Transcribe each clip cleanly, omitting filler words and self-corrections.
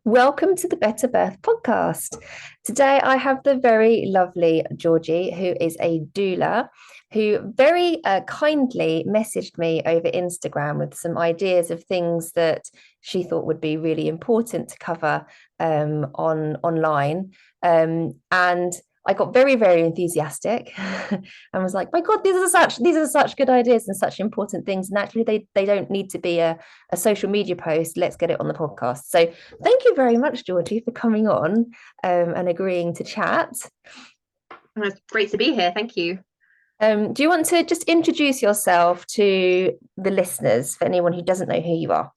Welcome to the Better Birth podcast. Today, I have the very lovely Georgie, who is a doula, who very kindly messaged me over Instagram with some ideas of things that she thought would be really important to cover online. And I got very, very enthusiastic and was like, my God, these are such good ideas and such important things. And actually they don't need to be a social media post. Let's get it on the podcast. So thank you very much, Georgie, for coming on and agreeing to chat. Well, it's great to be here. Thank you. Do you want to just introduce yourself to the listeners for anyone who doesn't know who you are?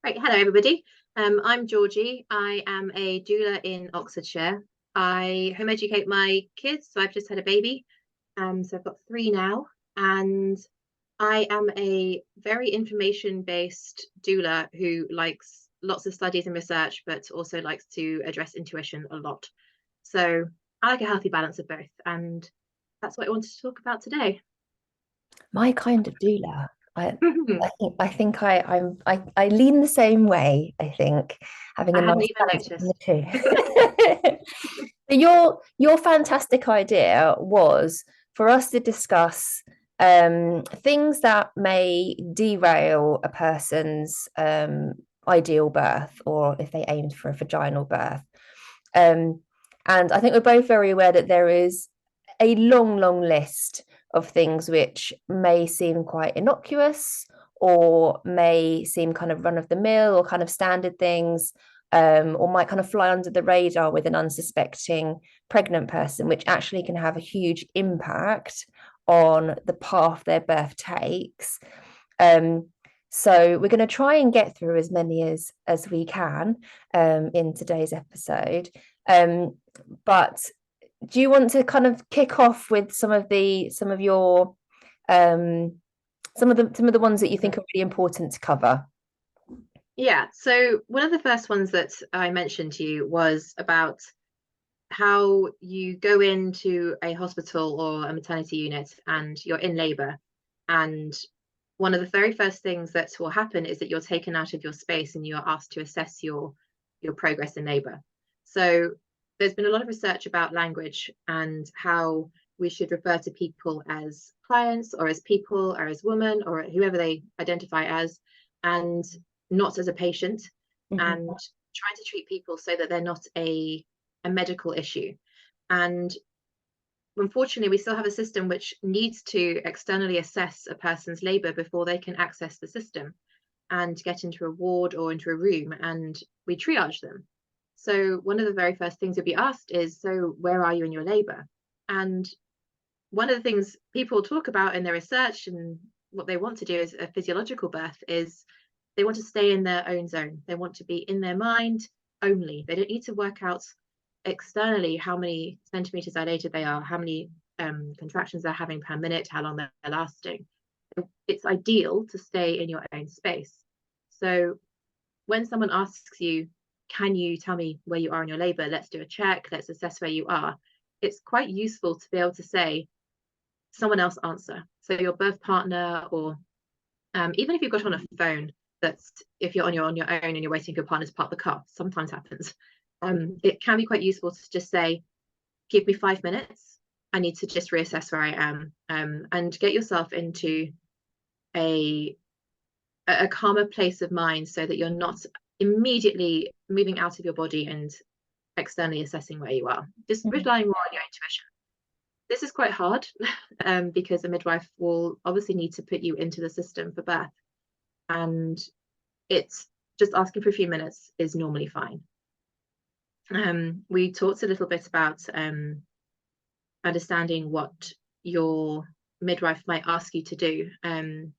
Right. Hello, everybody. I'm Georgie. I am a doula in Oxfordshire. I home educate my kids, so I've just had a baby. So I've got 3 now, and I am a very information-based doula who likes lots of studies and research, but also likes to address intuition a lot. So I like a healthy balance of both, and that's what I wanted to talk about today. My kind of doula. I lean the same way, I think, having a I hadn't nice even balance between noticed. the two. Your fantastic idea was for us to discuss things that may derail a person's ideal birth, or if they aimed for a vaginal birth. And I think we're both very aware that there is a long, long list of things which may seem quite innocuous or may seem kind of run of the mill or kind of standard things, or might kind of fly under the radar with an unsuspecting pregnant person, which actually can have a huge impact on the path their birth takes. So we're going to try and get through as many as we can in today's episode. But do you want to kind of kick off with some of your some of the ones that you think are really important to cover? Yeah, so one of the first ones that I mentioned to you was about how you go into a hospital or a maternity unit and you're in labor. And one of the very first things that will happen is that you're taken out of your space and you're asked to assess your progress in labor. So there's been a lot of research about language and how we should refer to people as clients or as people or as women or whoever they identify as, and not as a patient, Mhm. and trying to treat people so that they're not a medical issue. And unfortunately, we still have a system which needs to externally assess a person's labour before they can access the system and get into a ward or into a room, and we triage them. So one of the very first things you'll be asked is, so where are you in your labour? And one of the things people talk about in their research and what they want to do as a physiological birth is they want to stay in their own zone. They want to be in their mind only. They don't need to work out externally how many centimeters dilated they are, how many contractions they're having per minute, how long they're lasting. It's ideal to stay in your own space. So when someone asks you, can you tell me where you are in your labor? Let's do a check. Let's assess where you are. It's quite useful to be able to say, someone else answer. So your birth partner, or even if you've got on a phone, that's if you're on your own and you're waiting for your partner to park the car, sometimes happens. It can be quite useful to just say, give me 5 minutes. I need to just reassess where I am, and get yourself into a calmer place of mind so that you're not immediately moving out of your body and externally assessing where you are. Just relying more on your intuition. This is quite hard because a midwife will obviously need to put you into the system for birth, and it's just asking for a few minutes is normally fine. We talked a little bit about understanding what your midwife might ask you to do, and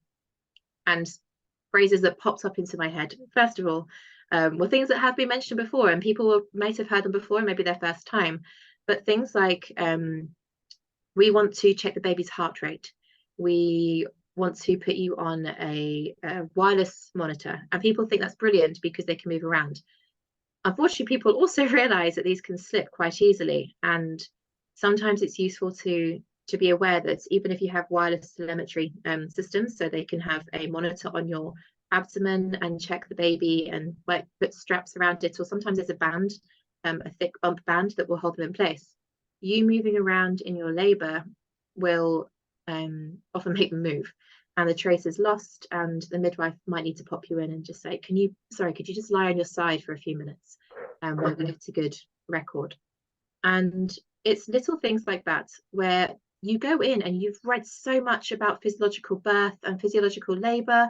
phrases that popped up into my head. First of all, were things that have been mentioned before, and people might have heard them before, maybe their first time. But things like, we want to check the baby's heart rate. We want to put you on a wireless monitor. And people think that's brilliant because they can move around. Unfortunately, people also realize that these can slip quite easily. And sometimes it's useful to be aware that even if you have wireless telemetry systems, so they can have a monitor on your abdomen and check the baby and like put straps around it, or sometimes there's a band, a thick bump band that will hold them in place. You moving around in your labor will often make them move, and the trace is lost, and the midwife might need to pop you in and just say, could you just lie on your side for a few minutes, while we get a good record. And it's little things like that where you go in and you've read so much about physiological birth and physiological labor.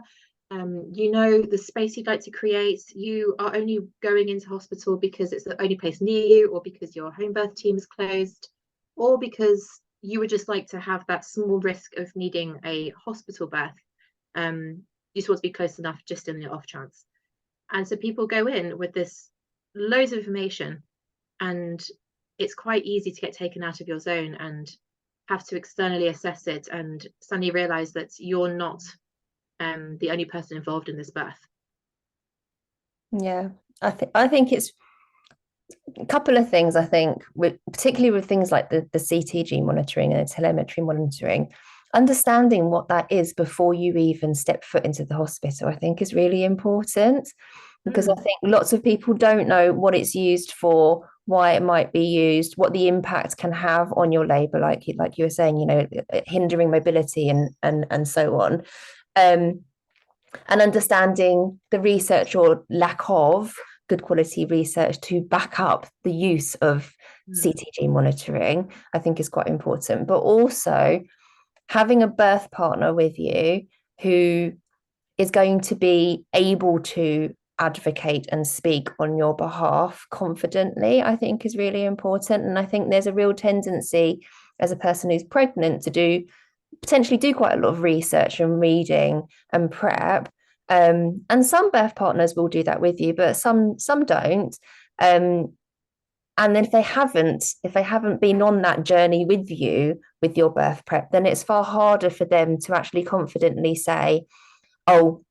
You know the space you'd like to create. You are only going into hospital because it's the only place near you, or because your home birth team is closed, or because you would just like to have that small risk of needing a hospital birth. You just want to be close enough just in the off chance. And so people go in with this loads of information, and it's quite easy to get taken out of your zone and have to externally assess it and suddenly realize that you're not the only person involved in this birth. Yeah, I think it's a couple of things. I think particularly with things like the CTG monitoring and the telemetry monitoring, understanding what that is before you even step foot into the hospital, I think is really important, because I think lots of people don't know what it's used for, why it might be used, what the impact can have on your labor, like you were saying, you know, hindering mobility and so on. And understanding the research or lack of good quality research to back up the use of CTG monitoring, I think is quite important. But also having a birth partner with you who is going to be able to advocate and speak on your behalf confidently, I think is really important. And I think there's a real tendency as a person who's pregnant to potentially do quite a lot of research and reading and prep. And some birth partners will do that with you, but some don't. And then if they haven't been on that journey with you with your birth prep, then it's far harder for them to actually confidently say, oh,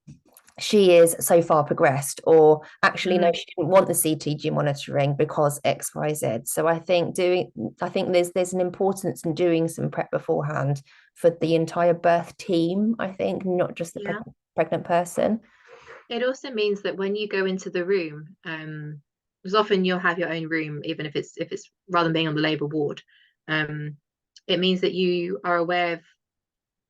she is so far progressed, or actually no, she didn't want the CTG monitoring because XYZ. So I think there's an importance in doing some prep beforehand for the entire birth team, I think, not just the pregnant person. It also means that when you go into the room, because often you'll have your own room, even if it's rather than being on the labour ward, it means that you are aware of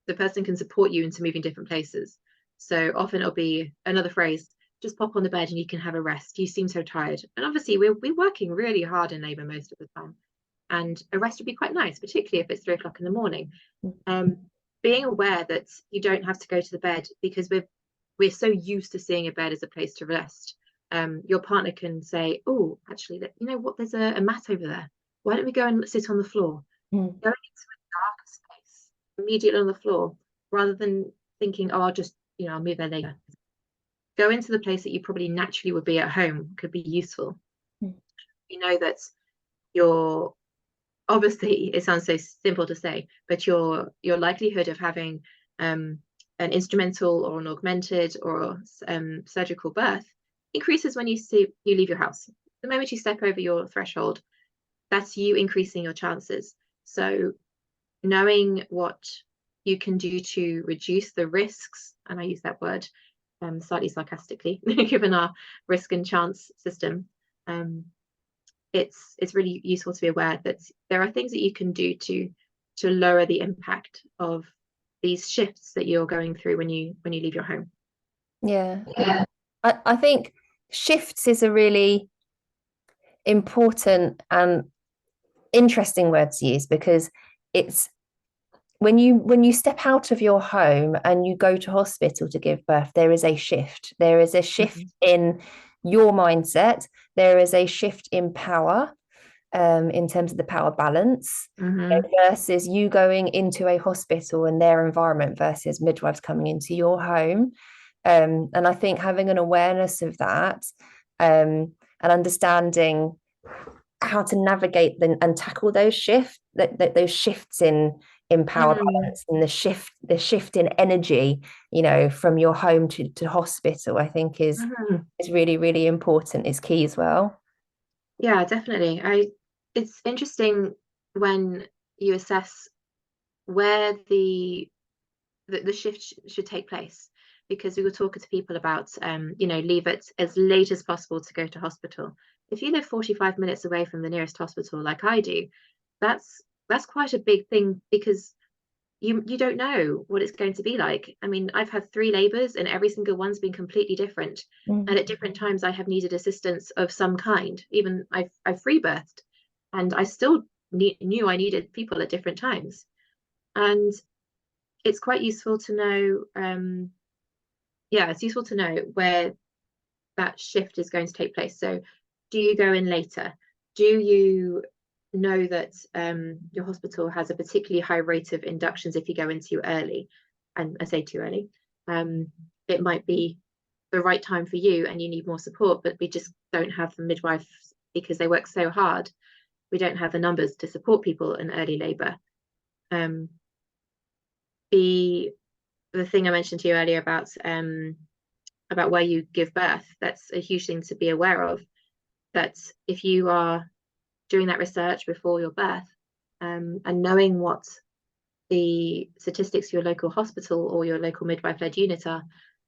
the person can support you into moving different places. So often it'll be another phrase, just pop on the bed and you can have a rest. You seem so tired. And obviously we're working really hard in labour most of the time. And a rest would be quite nice, particularly if it's 3 o'clock in the morning. Being aware that you don't have to go to the bed because we're so used to seeing a bed as a place to rest. Your partner can say, oh, actually, you know what, there's a mat over there. Why don't we go and sit on the floor? Going into a dark space immediately on the floor, rather than thinking, oh, I'll move there later. Go into the place that you probably naturally would be at home could be useful. You know that you're obviously, it sounds so simple to say, but your likelihood of having an instrumental or an augmented or surgical birth increases when you leave your house. The moment you step over your threshold, that's you increasing your chances. So knowing what you can do to reduce the risks, and I use that word slightly sarcastically, given our risk and chance system, it's really useful to be aware that there are things that you can do to lower the impact of these shifts that you're going through when you leave your home. Yeah. I think shifts is a really important and interesting word to use, because it's when you step out of your home and you go to hospital to give birth, there is a shift. There is a shift in your mindset. There is a shift in power, in terms of the power balance, versus you going into a hospital and their environment versus midwives coming into your home. And I think having an awareness of that, and understanding how to navigate and tackle those those shifts in power balance, and the shift in energy, from your home to hospital, I think is really, really important. It's key as well. Yeah, definitely. It's interesting when you assess where the shift should take place, because we were talking to people about, leave it as late as possible to go to hospital. If you live 45 minutes away from the nearest hospital, like I do, that's quite a big thing, because you don't know what it's going to be like. I mean, I've had 3 labours and every single one's been completely different. And at different times I have needed assistance of some kind. Even I've free birthed, and I still knew I needed people at different times. And it's quite useful to know, it's useful to know where that shift is going to take place. So do you go in later? Do you know that your hospital has a particularly high rate of inductions if you go in too early? And I say too early, it might be the right time for you and you need more support, but we just don't have the midwives, because they work so hard. We don't have the numbers to support people in early labour. The thing I mentioned to you earlier about where you give birth, that's a huge thing to be aware of. That if you are doing that research before your birth, and knowing what the statistics for your local hospital or your local midwife-led unit are,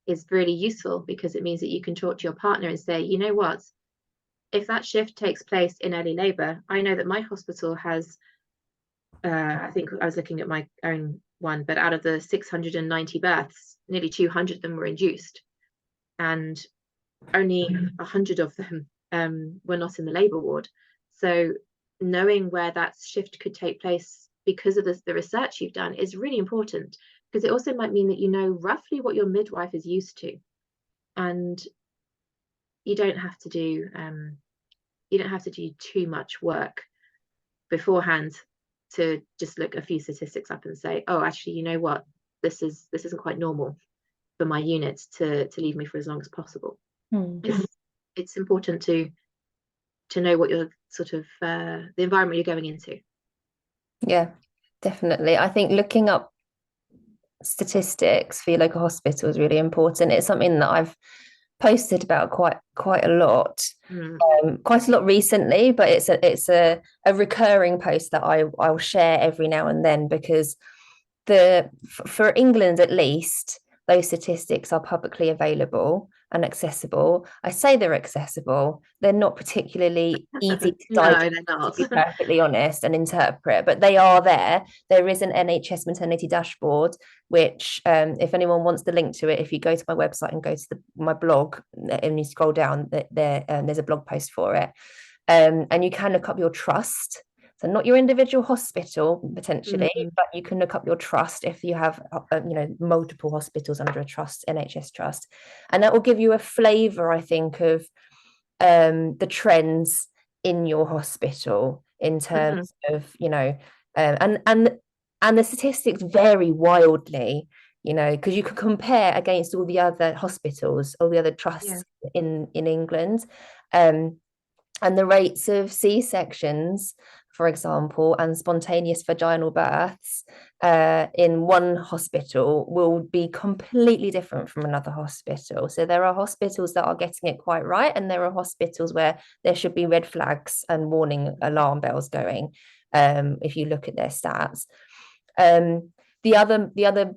is really useful, because it means that you can talk to your partner and say, you know what, if that shift takes place in early labour, I know that my hospital has, I think I was looking at my own one, but out of the 690 births, nearly 200 of them were induced, and only 100 of them were not in the labour ward. So knowing where that shift could take place because of the research you've done is really important, because it also might mean that you know roughly what your midwife is used to, and you don't have to do too much work beforehand to just look a few statistics up and say, oh, actually, you know what, this isn't quite normal for my unit to leave me for as long as possible. It's important to know what your sort of the environment you're going into. Yeah, definitely. I think looking up statistics for your local hospital is really important. It's something that I've posted about quite a lot, quite a lot recently, but it's a recurring post that I'll share every now and then, because for England at least, those statistics are publicly available and accessible. I say they're accessible. They're not particularly easy to digest, to be perfectly honest, and interpret, but they are there. There is an NHS maternity dashboard, which if anyone wants the link to it, if you go to my website and go to my blog and you scroll down, there's a blog post for it. And you can look up your trust. So not your individual hospital potentially, but you can look up your trust if you have multiple hospitals under a trust, NHS trust, and that will give you a flavour, I think, of the trends in your hospital in terms of and the statistics vary wildly, because you can compare against all the other hospitals, all the other trusts in England, and the rates of C-sections, for example, and spontaneous vaginal births in one hospital will be completely different from another hospital. So there are hospitals that are getting it quite right, and there are hospitals where there should be red flags and warning alarm bells going, if you look at their stats. The other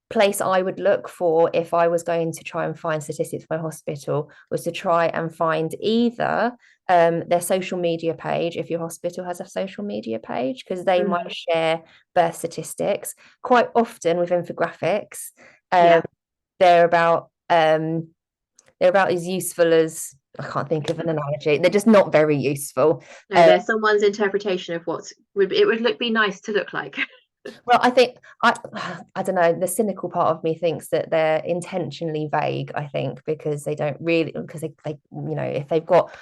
place I would look for if I was going to try and find statistics for my hospital was to try and find either their social media page, if your hospital has a social media page, because they might share birth statistics quite often with infographics. They're about as useful as, I can't think of an analogy. They're just not very useful. No, they're someone's interpretation of what it would be nice to look like. Well, I think I don't know, the cynical part of me thinks that they're intentionally vague, I think, because they don't really, because they if they've got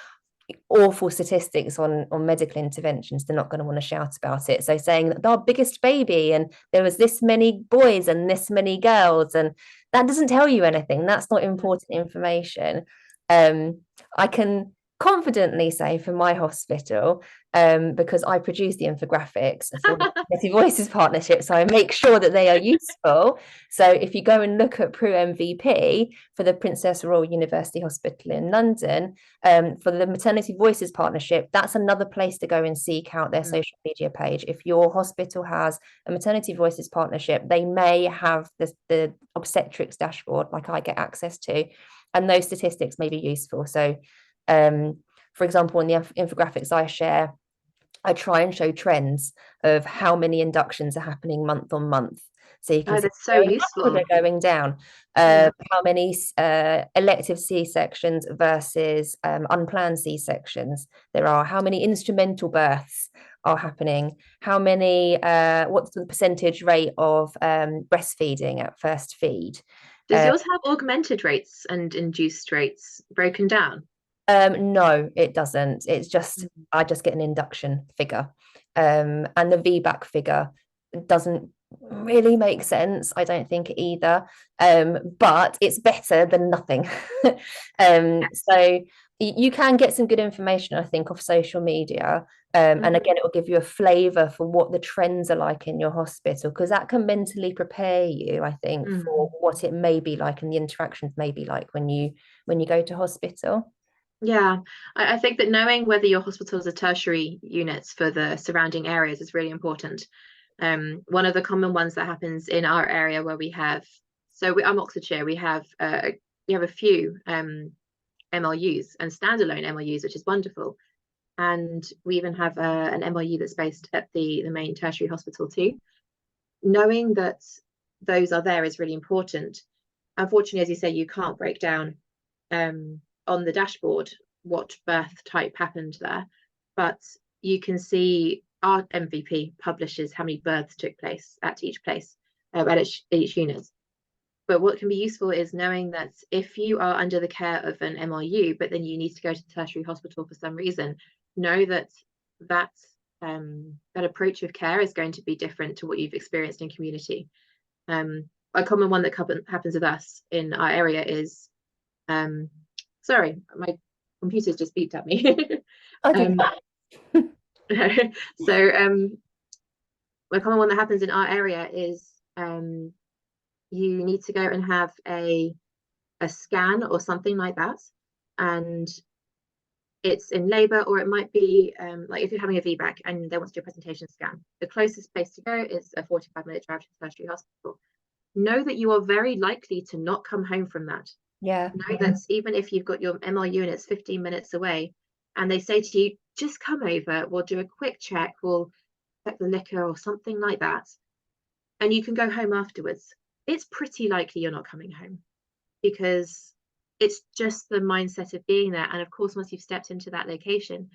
awful statistics on medical interventions, they're not going to want to shout about it. So saying that our biggest baby and there was this many boys and this many girls, and that doesn't tell you anything. That's not important information. I can confidently say for my hospital, because I produce the infographics for the Community Voices Partnership, so I make sure that they are useful. So if you go and look at Pro MVP for the Princess Royal University Hospital in London, for the Maternity Voices Partnership, that's another place to go and seek out their social media page. If your hospital has a Maternity Voices Partnership, they may have the obstetrics dashboard, like I get access to, and those statistics may be useful. So for example, in the infographics I share, I try and show trends of how many inductions are happening month on month. So you can see that's so useful. they're going down. How many elective C-sections versus unplanned C-sections there are, how many instrumental births are happening, how many, what's the percentage rate of breastfeeding at first feed. Does yours have augmented rates and induced rates broken down? No, it doesn't. It's just I just get an induction figure, and the VBAC figure doesn't really make sense. I don't think either, but it's better than nothing. So you can get some good information, I think, off social media, and again, it will give you a flavour for what the trends are like in your hospital, because that can mentally prepare you, I think, for what it may be like and the interactions may be like when you go to hospital. Yeah, I think that knowing whether your hospitals are tertiary units for the surrounding areas is really important. One of the common ones that happens in our area where we have, I'm Oxfordshire, we have a few MLUs and standalone MLUs, which is wonderful. And we even have an MLU that's based at the main tertiary hospital too. Knowing that those are there is really important. Unfortunately, as you say, you can't break down on the dashboard what birth type happened there, but you can see our MVP publishes how many births took place at each place, at each unit. But what can be useful is knowing that if you are under the care of an MRU, but then you need to go to the tertiary hospital for some reason, know that that approach of care is going to be different to what you've experienced in community. A common one that happens with us in our area is sorry, my computer's just beeped at me. So a common one that happens in our area is you need to go and have a scan or something like that, and it's in labour, or it might be like if you're having a VBAC and they want to do a presentation scan, the closest place to go is a 45-minute drive to the tertiary hospital. Know that you are very likely to not come home from that. Yeah. Know that even if you've got your MLU and it's 15 minutes away and they say to you, just come over, we'll do a quick check, we'll check the liquor or something like that, and you can go home afterwards, it's pretty likely you're not coming home, because it's just the mindset of being there. And of course, once you've stepped into that location,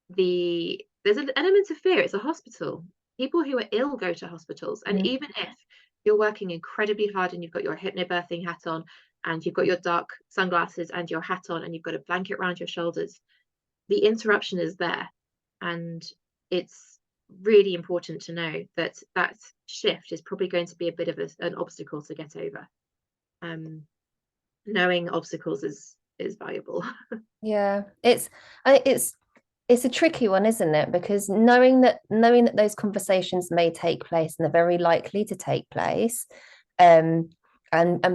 there's an element of fear. It's a hospital. People who are ill go to hospitals. And even if you're working incredibly hard and you've got your hypnobirthing hat on and you've got your dark sunglasses and your hat on and you've got a blanket around your shoulders, the interruption is there. And it's really important to know that that shift is probably going to be a bit of an obstacle to get over. Knowing obstacles is valuable. Yeah, it's a tricky one, isn't it? Because knowing that those conversations may take place and they're very likely to take place, and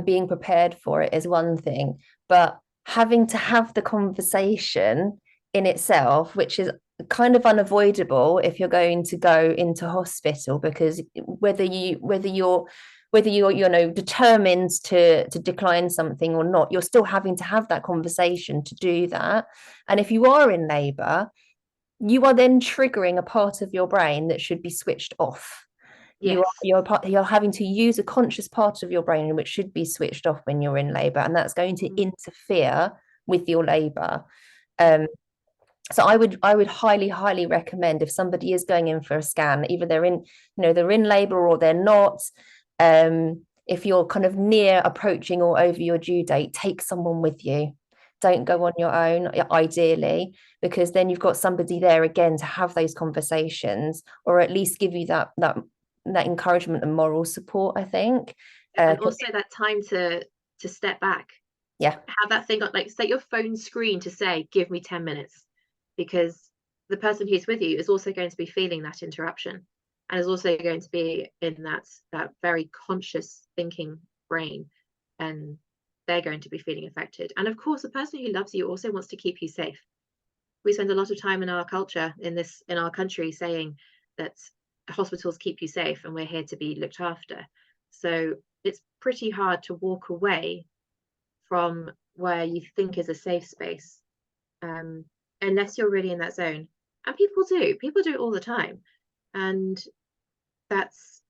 being prepared for it is one thing, but having to have the conversation in itself, which is kind of unavoidable if you're going to go into hospital, because whether you're determined to decline something or not, you're still having to have that conversation to do that. And if you are in labor, you are then triggering a part of your brain that should be switched off. Yes. You're having to use a conscious part of your brain which should be switched off when you're in labor, and that's going to interfere with your labor. So I would highly recommend, if somebody is going in for a scan, either they're in labor or they're not, if you're kind of near approaching or over your due date, take someone with you. Don't go on your own, ideally, because then you've got somebody there again to have those conversations, or at least give you that encouragement and moral support, I think. And also that time to step back. Yeah. Have that thing on, like, set your phone screen to say, give me 10 minutes, because the person who's with you is also going to be feeling that interruption, and is also going to be in that very conscious thinking brain, and they're going to be feeling affected. And of course, the person who loves you also wants to keep you safe. We spend a lot of time in our culture, in our country, saying that hospitals keep you safe and we're here to be looked after. So it's pretty hard to walk away from where you think is a safe space, unless you're really in that zone. And people do it all the time. And that's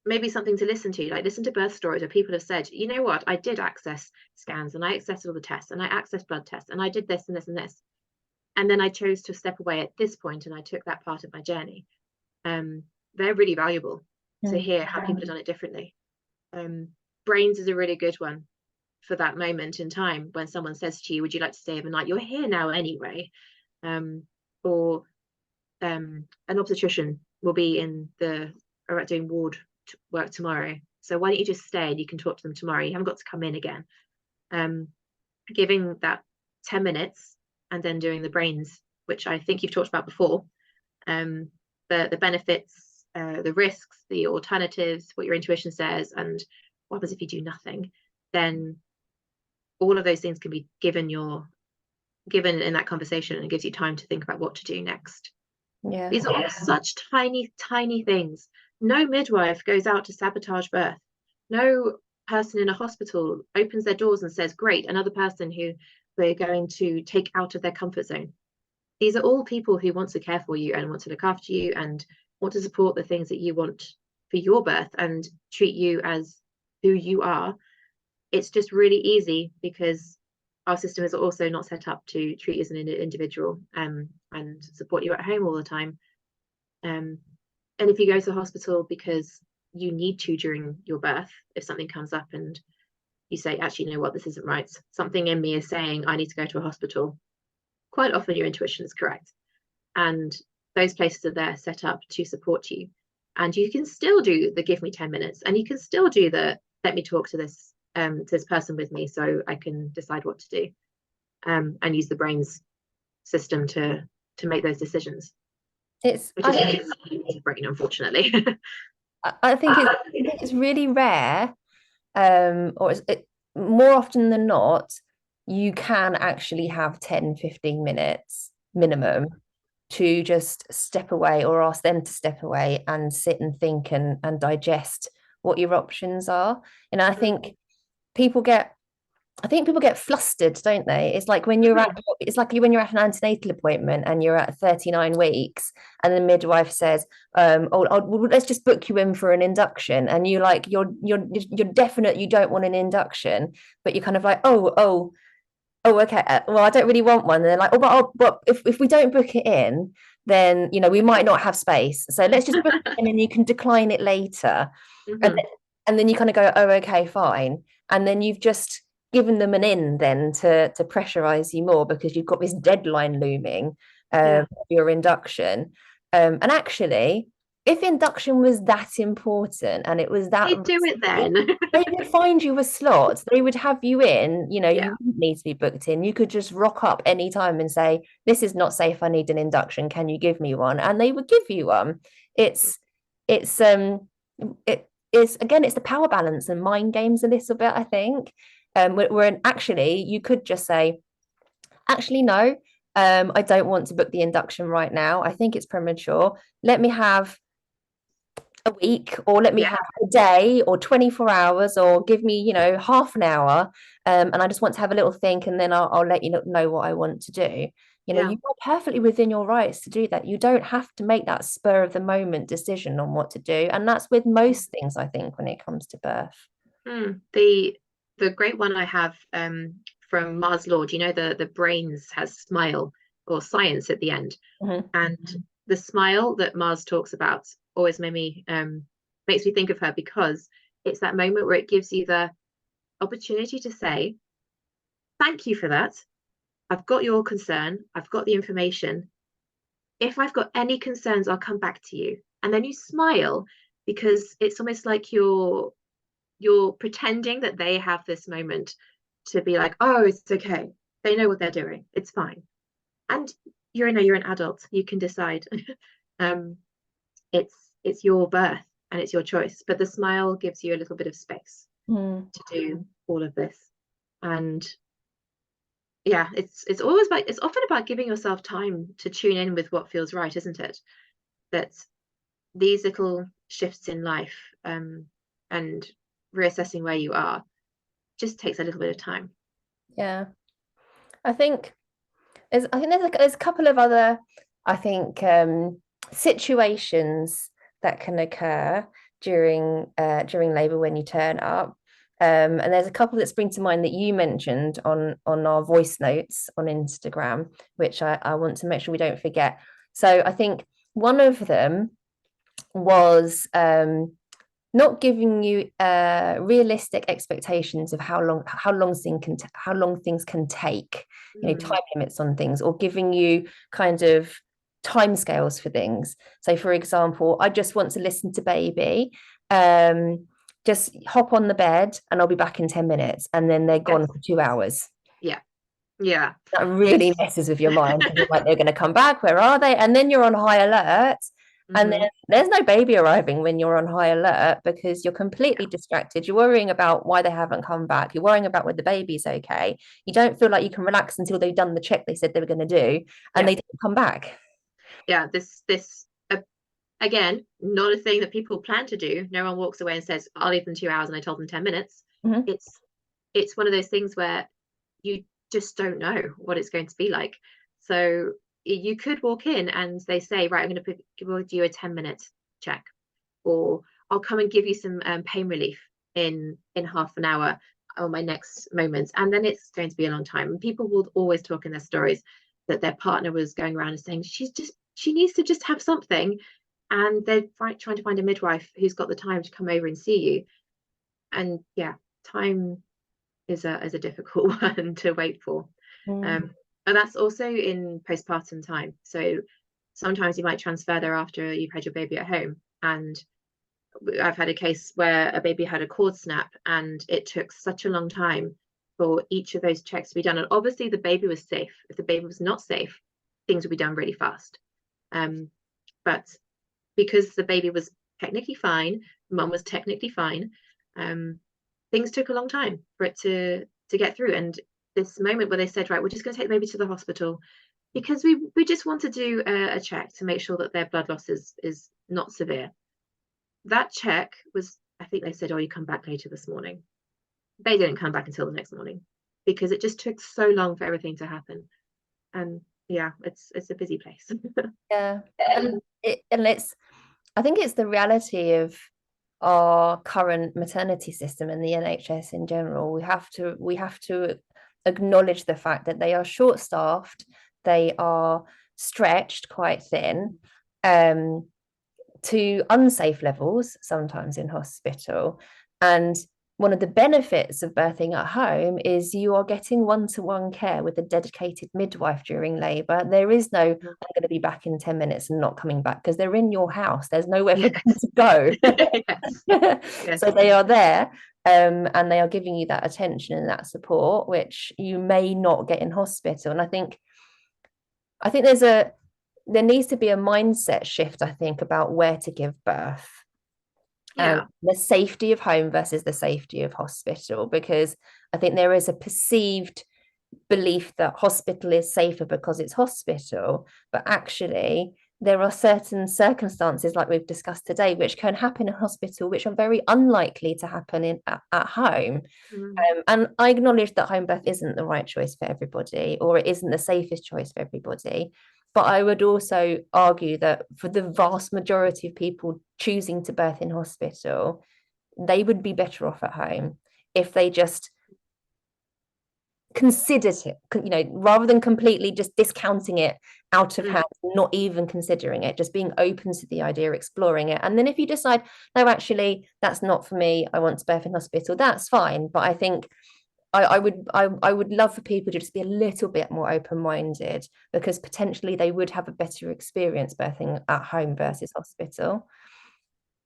maybe something to listen to, like listen to birth stories where people have said, you know what, I did access scans, and I accessed all the tests, and I accessed blood tests, and I did this and this and this. And then I chose to step away at this point, and I took that part of my journey. They're really valuable to hear how people have done it differently. Brains is a really good one for that moment in time when someone says to you, would you like to stay overnight? You're here now anyway. Or an obstetrician will be doing ward work tomorrow. So why don't you just stay and you can talk to them tomorrow? You haven't got to come in again. Giving that 10 minutes and then doing the brains, which I think you've talked about before. The benefits, the risks, the alternatives, what your intuition says, and what happens if you do nothing. Then all of those things can be given in that conversation, and it gives you time to think about what to do next. Yeah. These are all such tiny things. No midwife goes out to sabotage birth. No person in a hospital opens their doors and says, great, another person who we're going to take out of their comfort zone. These are all people who want to care for you and want to look after you and want to support the things that you want for your birth and treat you as who you are. It's just really easy because our system is also not set up to treat you as an individual, and support you at home all the time. And if you go to the hospital because you need to during your birth, if something comes up and you say, actually, you know what, this isn't right, something in me is saying I need to go to a hospital, quite often your intuition is correct. And those places are there set up to support you. And you can still do the give me 10 minutes, and you can still do the let me talk to this person with me so I can decide what to do, and use the brain's system to make those decisions. Which is the brain, unfortunately. I think it's really rare, or more often than not, you can actually have 10-15 minutes minimum to just step away, or ask them to step away and sit and think and digest what your options are. And I think people get flustered, don't they? It's like when you're at an antenatal appointment and you're at 39 weeks and the midwife says, well, let's just book you in for an induction, and you're definite you don't want an induction, but you're kind of like, oh, okay, well, I don't really want one. And they're like, but if we don't book it in, then we might not have space, so let's just book it in and you can decline it later. And then you kind of go, oh, okay, fine. And then you've just given them an in then to pressurize you more, because you've got this deadline looming for your induction. And actually, if induction was that important and it was that, they'd do it then. They would find you a slot. They would have you in. You wouldn't need to be booked in. You could just rock up anytime and say, this is not safe, I need an induction, can you give me one? And they would give you one. It's again, it's the power balance and mind games a little bit, I think. Where actually you could just say, actually, no, I don't want to book the induction right now. I think it's premature. Let me have a week, or let me have a day, or 24 hours, or give me, half an hour. And I just want to have a little think, and then I'll let you know what I want to do. You're perfectly within your rights to do that. You don't have to make that spur of the moment decision on what to do. And that's with most things, I think, when it comes to birth. The great one I have from Mars Law, the brains has smile or science at the end. And the smile that Mars talks about always makes me think of her, because it's that moment where it gives you the opportunity to say, thank you for that. I've got your concern. I've got the information. If I've got any concerns, I'll come back to you. And then you smile, because it's almost like you're pretending that they have this moment to be like, oh, it's okay. They know what they're doing. It's fine. And you're an adult. You can decide. um, it's your birth and it's your choice. But the smile gives you a little bit of space to do all of this. And yeah, it's always about, it's often about giving yourself time to tune in with what feels right, isn't it? That these little shifts in life, and reassessing where you are just takes a little bit of time. Yeah, I think there's a couple of other, I think, situations that can occur during labour when you turn up. And there's a couple that spring to mind that you mentioned on our voice notes on Instagram, which I want to make sure we don't forget. So I think one of them was not giving you realistic expectations of how long things can take, time limits on things, or giving you kind of timescales for things. So, for example, I just want to listen to baby. Just hop on the bed and I'll be back in 10 minutes, and then they're gone for 2 hours. Yeah. Yeah. That really messes with your mind. You're like, they're going to come back. Where are they? And then you're on high alert. And then there's no baby arriving when you're on high alert, because you're completely distracted. You're worrying about why they haven't come back. You're worrying about whether the baby's okay. You don't feel like you can relax until they've done the check they said they were going to do, and they didn't come back. Yeah, this again, not a thing that people plan to do. No one walks away and says, I'll leave them 2 hours and I told them 10 minutes. It's one of those things where you just don't know what it's going to be like. So you could walk in and they say, right, I'm going to give you a 10-minute check, or I'll come and give you some pain relief in half an hour on my next moments. And then it's going to be a long time. And people will always talk in their stories that their partner was going around and saying, she needs to just have something. And they're trying to find a midwife who's got the time to come over and see you. And yeah, time is a difficult one to wait for. And that's also in postpartum time. So sometimes you might transfer there after you've had your baby at home. And I've had a case where a baby had a cord snap, and it took such a long time for each of those checks to be done. And obviously the baby was safe. If the baby was not safe, things would be done really fast. But because the baby was technically fine, mum was technically fine, things took a long time for it to get through. And this moment where they said, right, we're just going to take the baby to the hospital because we just want to do a check to make sure that their blood loss is not severe. That check was, I think they said, oh, you come back later this morning. They didn't come back until the next morning because it just took so long for everything to happen. And yeah, it's a busy place. Yeah. And I think it's the reality of our current maternity system and the NHS in general. We have to acknowledge the fact that they are short-staffed, they are stretched quite thin, to unsafe levels sometimes in hospital. And one of the benefits of birthing at home is you are getting one-to-one care with a dedicated midwife during labour. There is no, I'm going to be back in 10 minutes and not coming back, because they're in your house. There's nowhere for them to go. Yes. So they are there, and they are giving you that attention and that support, which you may not get in hospital. And I think there needs to be a mindset shift, I think, about where to give birth. The safety of home versus the safety of hospital, because I think there is a perceived belief that hospital is safer because it's hospital, but actually there are certain circumstances, like we've discussed today, which can happen in hospital which are very unlikely to happen at home. And I acknowledge that home birth isn't the right choice for everybody, or it isn't the safest choice for everybody. But I would also argue that for the vast majority of people choosing to birth in hospital, they would be better off at home if they just considered it, rather than completely just discounting it out of hand, not even considering it, just being open to the idea, exploring it. And then if you decide, no, actually, that's not for me, I want to birth in hospital, that's fine. But I think I would love for people to just be a little bit more open-minded, because potentially they would have a better experience birthing at home versus hospital.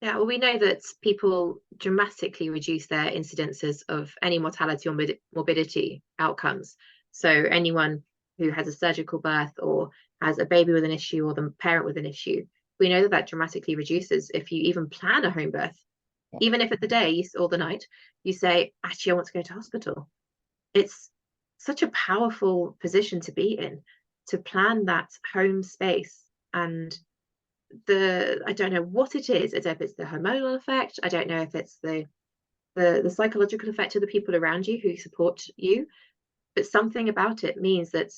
Yeah, well, we know that people dramatically reduce their incidences of any mortality or morbidity outcomes. So anyone who has a surgical birth or has a baby with an issue or the parent with an issue, we know that that dramatically reduces if you even plan a home birth. Yeah. Even if at the day or the night you say, actually, I want to go to hospital. It's such a powerful position to be in, to plan that home space. And I don't know what it is. I don't know if it's the hormonal effect. I don't know if it's the psychological effect of the people around you who support you, but something about it means that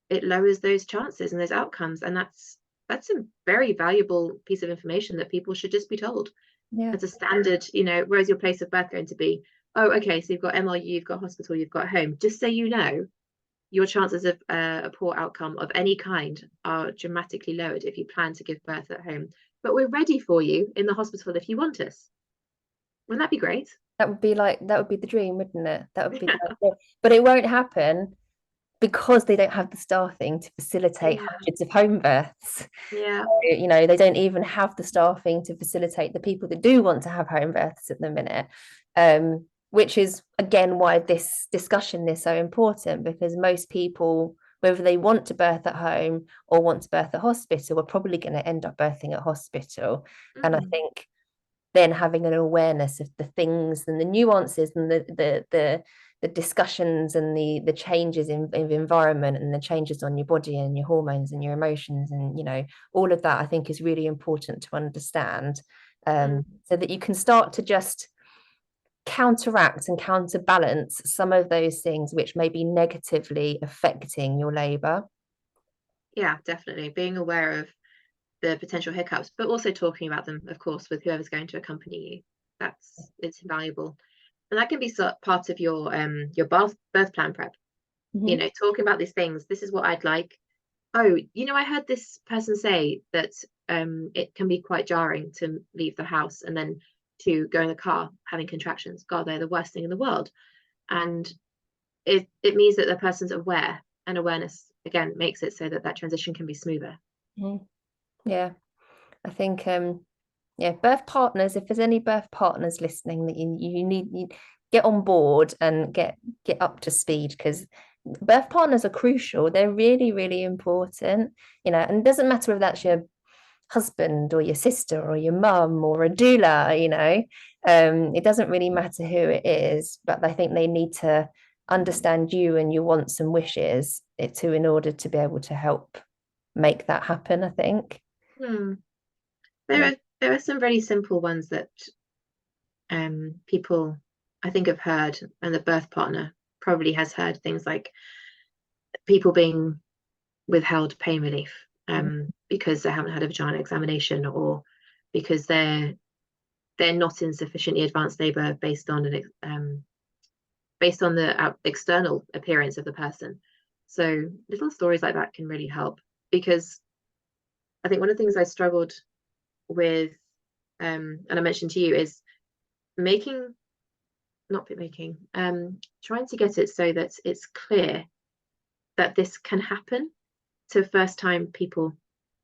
it lowers those chances and those outcomes. And that's a very valuable piece of information that people should just be told. Yeah. As a standard, you know, where's your place of birth going to be? Oh, okay, so you've got MRU, you've got hospital, you've got home. Just so you know, your chances of a poor outcome of any kind are dramatically lowered if you plan to give birth at home. But we're ready for you in the hospital if you want us. Wouldn't that be great? That would be the dream, wouldn't it? That would be the ideal. But it won't happen because they don't have the staffing to facilitate Yeah, hundreds of home births. yeah, You know, they don't even have the staffing to facilitate the people that do want to have home births at the minute. Which is again why this discussion is so important, because most people, whether they want to birth at home or want to birth at hospital, are probably going to end up birthing at hospital. And I mm, think then having an awareness of the things and the nuances and the discussions and the changes in environment and the changes on your body and your hormones and your emotions and, you know, all of that I think is really important to understand, mm. so that you can start to just counteract and counterbalance some of those things which may be negatively affecting your labor. Yeah, definitely. Being aware of the potential hiccups, but also talking about them, of course, with whoever's going to accompany you. It's invaluable. And that can be part of your birth plan prep. You Mm-hmm. know, talking about these things. This is what I'd like. Oh, you know, I heard this person say that it can be quite jarring to leave the house and then to go in the car having contractions. God, they're the worst thing in the world. And it means that the person's aware, and awareness again makes it so that that transition can be smoother. Mm-hmm. Yeah, I think yeah, birth partners, if there's any birth partners listening that you need, you get on board and get up to speed, because birth partners are crucial. They're really, really important, you know, and it doesn't matter if that's your husband or your sister or your mum or a doula, you know, it doesn't really matter who it is, but I think they need to understand you and your wants and wishes in order to be able to help make that happen, I think. Hmm. Yeah. There are some very simple ones that people I think have heard, and the birth partner probably has heard things like people being withheld pain relief because they haven't had a vaginal examination, or because they're not in sufficiently advanced labour based on the external appearance of the person. So little stories like that can really help, because I think one of the things I struggled with, and I mentioned to you, is making not making trying to get it so that it's clear that this can happen to first time people,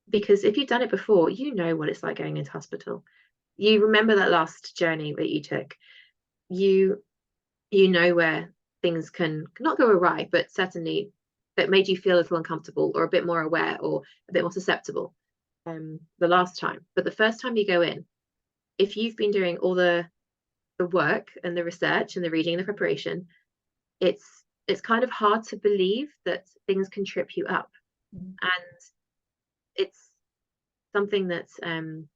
because if you've done it before, you know what it's like going into hospital. You remember that last journey that you took. You know where things can not go awry, but certainly that made you feel a little uncomfortable or a bit more aware or a bit more susceptible the last time. But the first time you go in, if you've been doing all the work and the research and the reading and the preparation, it's kind of hard to believe that things can trip you up. And it's something that and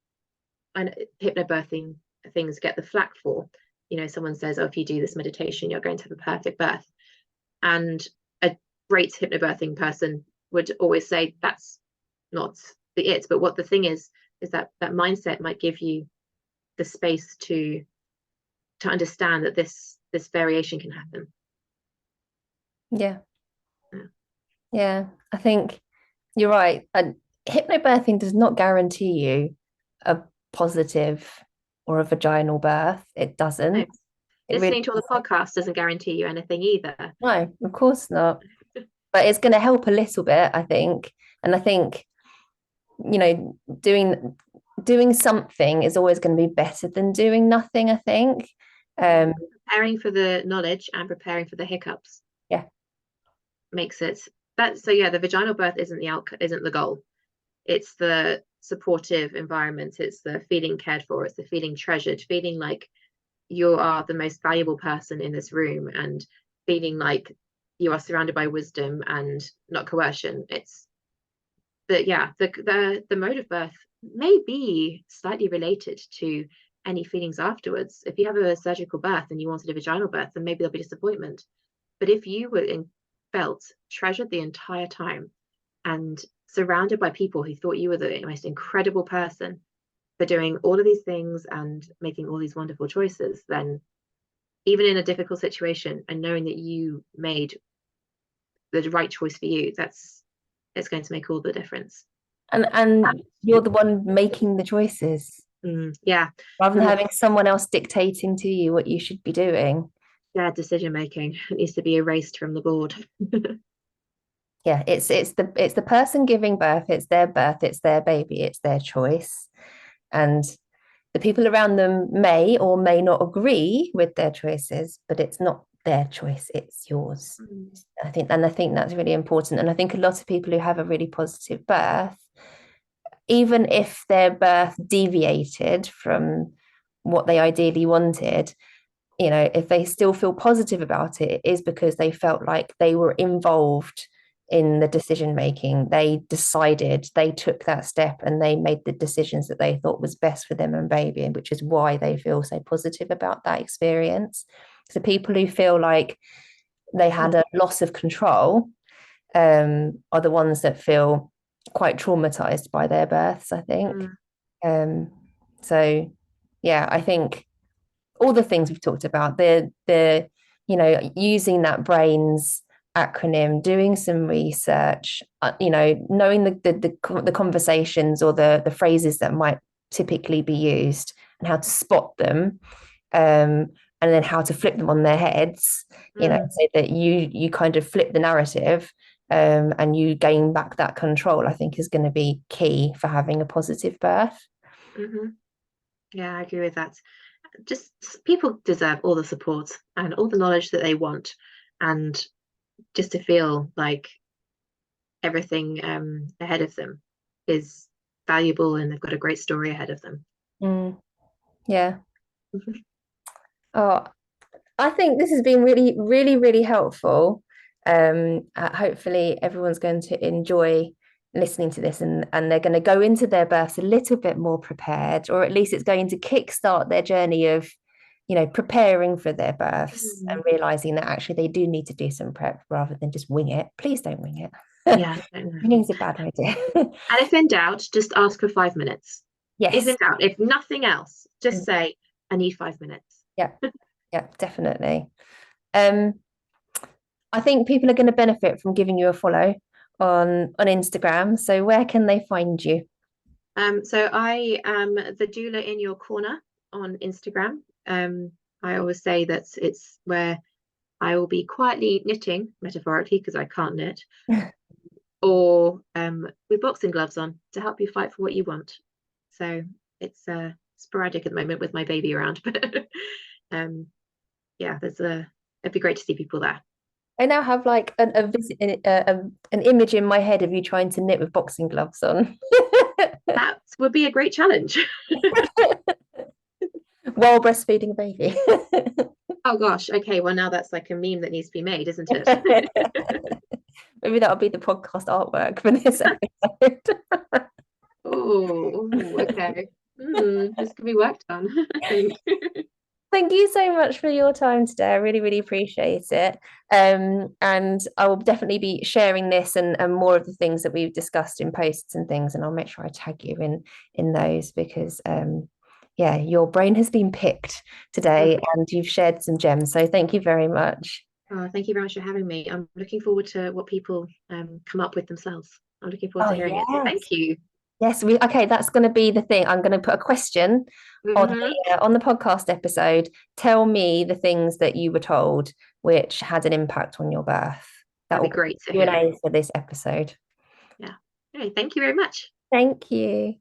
hypnobirthing things get the flack for. You know, someone says, oh, if you do this meditation, you're going to have a perfect birth. And a great hypnobirthing person would always say that's not the it. But what the thing is that that mindset might give you the space to understand that this variation can happen. Yeah. Yeah. Yeah. I think you're right. And hypnobirthing does not guarantee you a positive or a vaginal birth. It No. doesn't. It really Listening to all the doesn't. podcasts doesn't guarantee you anything either. No, of course not. But it's going to help a little bit, I think. And I think, you know, doing something is always going to be better than doing nothing, I think. Preparing for the knowledge and preparing for the hiccups Yeah. makes it that. So yeah, the vaginal birth isn't the goal. It's the supportive environment. It's the feeling cared for. It's the feeling treasured, feeling like you are the most valuable person in this room, and feeling like you are surrounded by wisdom and not coercion. It's the mode of birth may be slightly related to any feelings afterwards. If you have a surgical birth and you wanted a vaginal birth, then maybe there'll be disappointment. But if you felt treasured the entire time and surrounded by people who thought you were the most incredible person for doing all of these things and making all these wonderful choices, then even in a difficult situation and knowing that you made the right choice for you, it's going to make all the difference. And you're the one making the choices. Yeah. Rather than having someone else dictating to you what you should be doing. Yeah, decision making needs to be erased from the board. Yeah, it's the person giving birth, it's their baby, it's their choice. And the people around them may or may not agree with their choices, but it's not their choice, it's yours. I think that's really important. And I think a lot of people who have a really positive birth, even if their birth deviated from what they ideally wanted, if they still feel positive about it, it is because they felt like they were involved in the decision making. They decided, they took that step, and they made the decisions that they thought was best for them and baby, and which is why they feel so positive about that experience. So people who feel like they had a loss of control are the ones that feel quite traumatized by their births, I think. So yeah, I think all the things we've talked about, the using that brains acronym, doing some research, knowing the conversations or the phrases that might typically be used and how to spot them, and then how to flip them on their heads, so that you kind of flip the narrative, and you gain back that control, I think is going to be key for having a positive birth. Yeah, I agree with that. Just people deserve all the support and all the knowledge that they want, and just to feel like everything ahead of them is valuable and they've got a great story ahead of them. Yeah. Oh, I think this has been really, really, really helpful. Hopefully everyone's going to enjoy listening to this, and they're going to go into their births a little bit more prepared, or at least it's going to kickstart their journey of preparing for their births and realizing that actually they do need to do some prep rather than just wing it. Please don't wing it. Yeah, winging is a bad idea. And if in doubt, just ask for 5 minutes. Yes. If in doubt, if nothing else, just say, I need 5 minutes. Yeah, definitely. I think people are going to benefit from giving you a follow on Instagram. So where can they find you? So I am the doula in your corner on Instagram. I always say that it's where I will be quietly knitting, metaphorically, because I can't knit, or with boxing gloves on to help you fight for what you want. So it's sporadic at the moment with my baby around, but yeah, it'd be great to see people there. I now have like an image in my head of you trying to knit with boxing gloves on. That would be a great challenge. While breastfeeding a baby. Oh gosh, okay, well now that's like a meme that needs to be made, isn't it? Maybe that'll be the podcast artwork for this episode. Oh, okay. This could be worked on, I think. Thank you so much for your time today. I really, really appreciate it. And I will definitely be sharing this and more of the things that we've discussed in posts and things, and I'll make sure I tag you in those, because yeah, your brain has been picked today and you've shared some gems. So thank you very much. Oh, thank you very much for having me. I'm looking forward to what people come up with themselves. I'm looking forward to hearing it. So thank you. Yes, okay, that's going to be the thing. I'm going to put a question on the podcast episode. Tell me the things that you were told which had an impact on your birth. That'd be great to hear. Q&A for this episode. Yeah. Okay, thank you very much. Thank you.